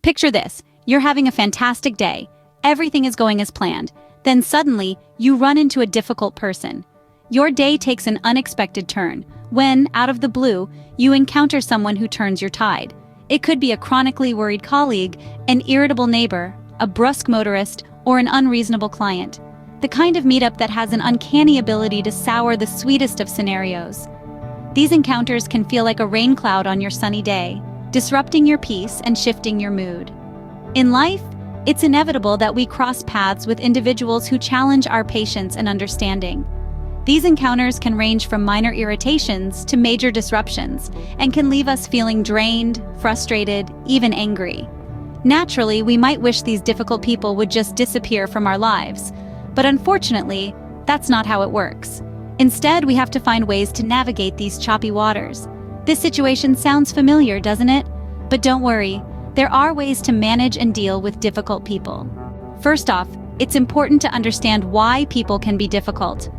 Picture this, you're having a fantastic day. Everything is going as planned. Then suddenly, you run into a difficult person. Your day takes an unexpected turn when, out of the blue, you encounter someone who turns your tide. It could be a chronically worried colleague, an irritable neighbor, a brusque motorist, or an unreasonable client. The kind of meetup that has an uncanny ability to sour the sweetest of scenarios. These encounters can feel like a rain cloud on your sunny day, disrupting your peace and shifting your mood. In life, it's inevitable that we cross paths with individuals who challenge our patience and understanding. These encounters can range from minor irritations to major disruptions and can leave us feeling drained, frustrated, even angry. Naturally, we might wish these difficult people would just disappear from our lives, but unfortunately, that's not how it works. Instead, we have to find ways to navigate these choppy waters. This situation sounds familiar, doesn't it? But don't worry, there are ways to manage and deal with difficult people. First off, it's important to understand why people can be difficult.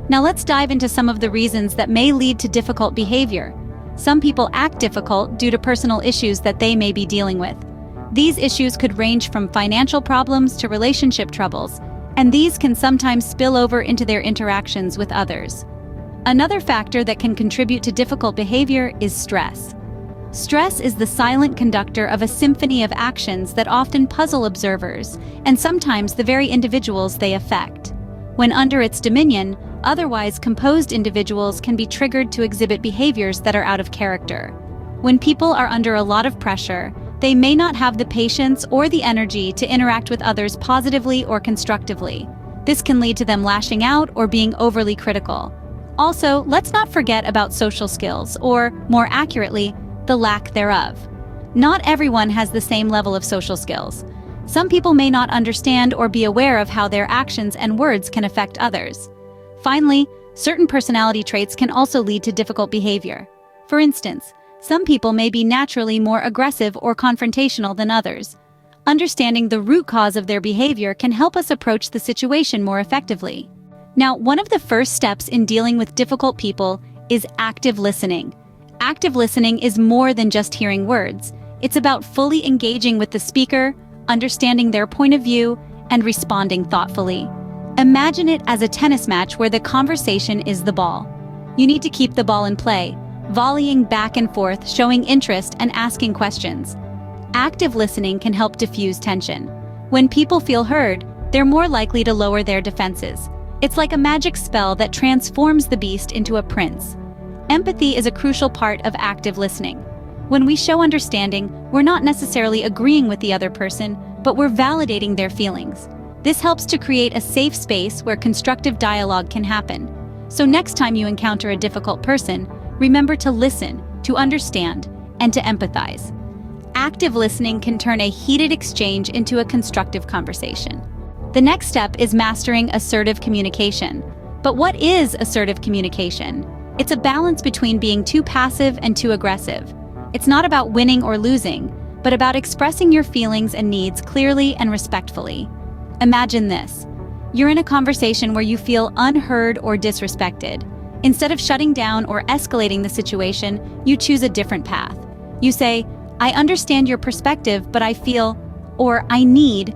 Now let's dive into some of the reasons that may lead to difficult behavior. Some people act difficult due to personal issues that they may be dealing with. These issues could range from financial problems to relationship troubles, and these can sometimes spill over into their interactions with others. Another factor that can contribute to difficult behavior is stress. Stress is the silent conductor of a symphony of actions that often puzzle observers, and sometimes the very individuals they affect. When under its dominion, otherwise composed individuals can be triggered to exhibit behaviors that are out of character. When people are under a lot of pressure, they may not have the patience or the energy to interact with others positively or constructively. This can lead to them lashing out or being overly critical. Also, let's not forget about social skills, or, more accurately, the lack thereof. Not everyone has the same level of social skills. Some people may not understand or be aware of how their actions and words can affect others. Finally, certain personality traits can also lead to difficult behavior. For instance, some people may be naturally more aggressive or confrontational than others. Understanding the root cause of their behavior can help us approach the situation more effectively. Now, one of the first steps in dealing with difficult people is active listening. Active listening is more than just hearing words. It's about fully engaging with the speaker, understanding their point of view, and responding thoughtfully. Imagine it as a tennis match where the conversation is the ball. You need to keep the ball in play, volleying back and forth, showing interest, and asking questions. Active listening can help diffuse tension. When people feel heard, they're more likely to lower their defenses. It's like a magic spell that transforms the beast into a prince. Empathy is a crucial part of active listening. When we show understanding, we're not necessarily agreeing with the other person, but we're validating their feelings. This helps to create a safe space where constructive dialogue can happen. So next time you encounter a difficult person, remember to listen, to understand, and to empathize. Active listening can turn a heated exchange into a constructive conversation. The next step is mastering assertive communication. But what is assertive communication? It's a balance between being too passive and too aggressive. It's not about winning or losing, but about expressing your feelings and needs clearly and respectfully. Imagine this. You're in a conversation where you feel unheard or disrespected. Instead of shutting down or escalating the situation, you choose a different path. You say, "I understand your perspective, but I feel," or "I need."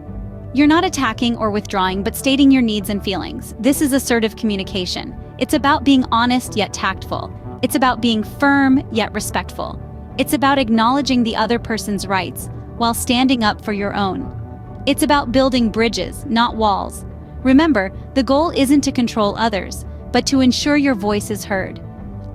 You're not attacking or withdrawing, but stating your needs and feelings. This is assertive communication. It's about being honest yet tactful. It's about being firm yet respectful. It's about acknowledging the other person's rights while standing up for your own. It's about building bridges, not walls. Remember, the goal isn't to control others, but to ensure your voice is heard.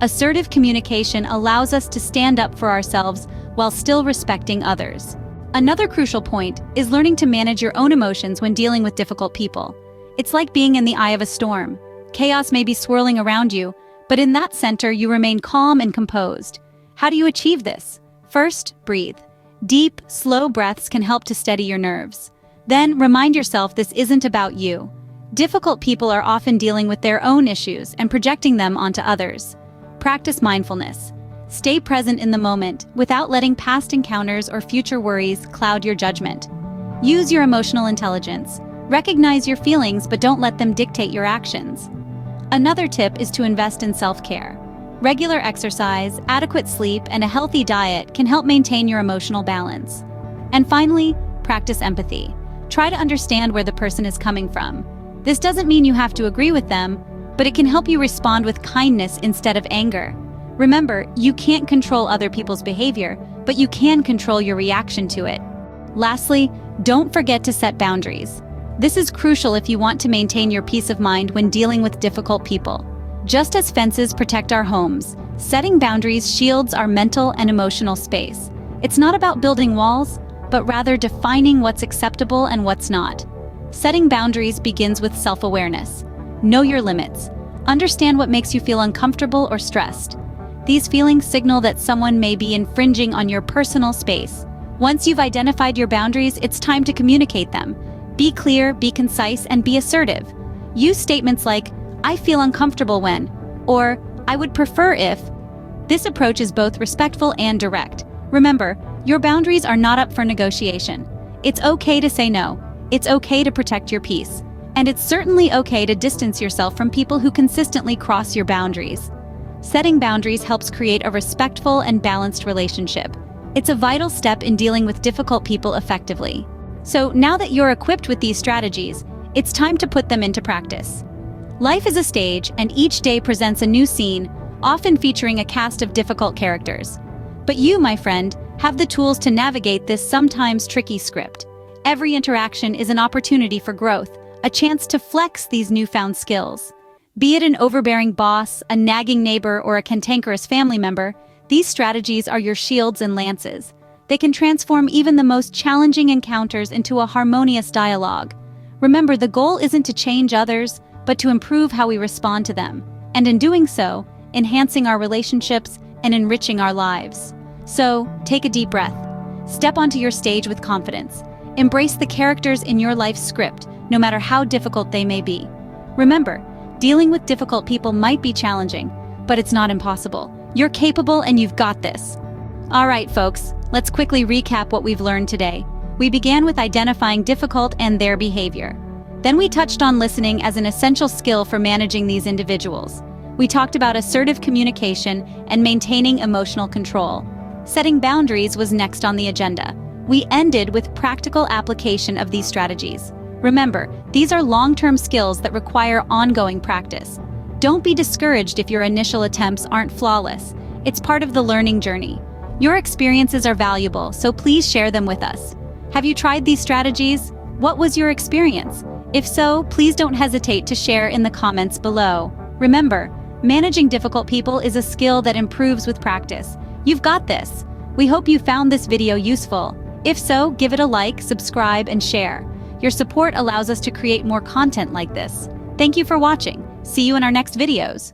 Assertive communication allows us to stand up for ourselves while still respecting others. Another crucial point is learning to manage your own emotions when dealing with difficult people. It's like being in the eye of a storm. Chaos may be swirling around you, but in that center you remain calm and composed. How do you achieve this? First, breathe. Deep, slow breaths can help to steady your nerves. Then, remind yourself this isn't about you. Difficult people are often dealing with their own issues and projecting them onto others. Practice mindfulness. Stay present in the moment without letting past encounters or future worries cloud your judgment. Use your emotional intelligence. Recognize your feelings, but don't let them dictate your actions. Another tip is to invest in self-care. Regular exercise, adequate sleep, and a healthy diet can help maintain your emotional balance. And finally, practice empathy. Try to understand where the person is coming from. This doesn't mean you have to agree with them, but it can help you respond with kindness instead of anger. Remember, you can't control other people's behavior, but you can control your reaction to it. Lastly, don't forget to set boundaries. This is crucial if you want to maintain your peace of mind when dealing with difficult people. Just as fences protect our homes, setting boundaries shields our mental and emotional space. It's not about building walls, but rather defining what's acceptable and what's not. Setting boundaries begins with self-awareness. Know your limits. Understand what makes you feel uncomfortable or stressed. These feelings signal that someone may be infringing on your personal space. Once you've identified your boundaries, it's time to communicate them. Be clear, be concise, and be assertive. Use statements like, "I feel uncomfortable when," or "I would prefer if." This approach is both respectful and direct. Remember, your boundaries are not up for negotiation. It's okay to say no. It's okay to protect your peace. And it's certainly okay to distance yourself from people who consistently cross your boundaries. Setting boundaries helps create a respectful and balanced relationship. It's a vital step in dealing with difficult people effectively. So now that you're equipped with these strategies, it's time to put them into practice. Life is a stage, and each day presents a new scene, often featuring a cast of difficult characters. But you, my friend, have the tools to navigate this sometimes tricky script. Every interaction is an opportunity for growth, a chance to flex these newfound skills. Be it an overbearing boss, a nagging neighbor, or a cantankerous family member, these strategies are your shields and lances. They can transform even the most challenging encounters into a harmonious dialogue. Remember, the goal isn't to change others, but to improve how we respond to them, and in doing so, enhancing our relationships and enriching our lives. So, take a deep breath. Step onto your stage with confidence. Embrace the characters in your life's script, no matter how difficult they may be. Remember, dealing with difficult people might be challenging, but it's not impossible. You're capable and you've got this. All right, folks, let's quickly recap what we've learned today. We began with identifying difficult and their behavior. Then we touched on listening as an essential skill for managing these individuals. We talked about assertive communication and maintaining emotional control. Setting boundaries was next on the agenda. We ended with practical application of these strategies. Remember, these are long-term skills that require ongoing practice. Don't be discouraged if your initial attempts aren't flawless. It's part of the learning journey. Your experiences are valuable, so please share them with us. Have you tried these strategies? What was your experience? If so, please don't hesitate to share in the comments below. Remember, managing difficult people is a skill that improves with practice. You've got this. We hope you found this video useful. If so, give it a like, subscribe, and share. Your support allows us to create more content like this. Thank you for watching. See you in our next videos.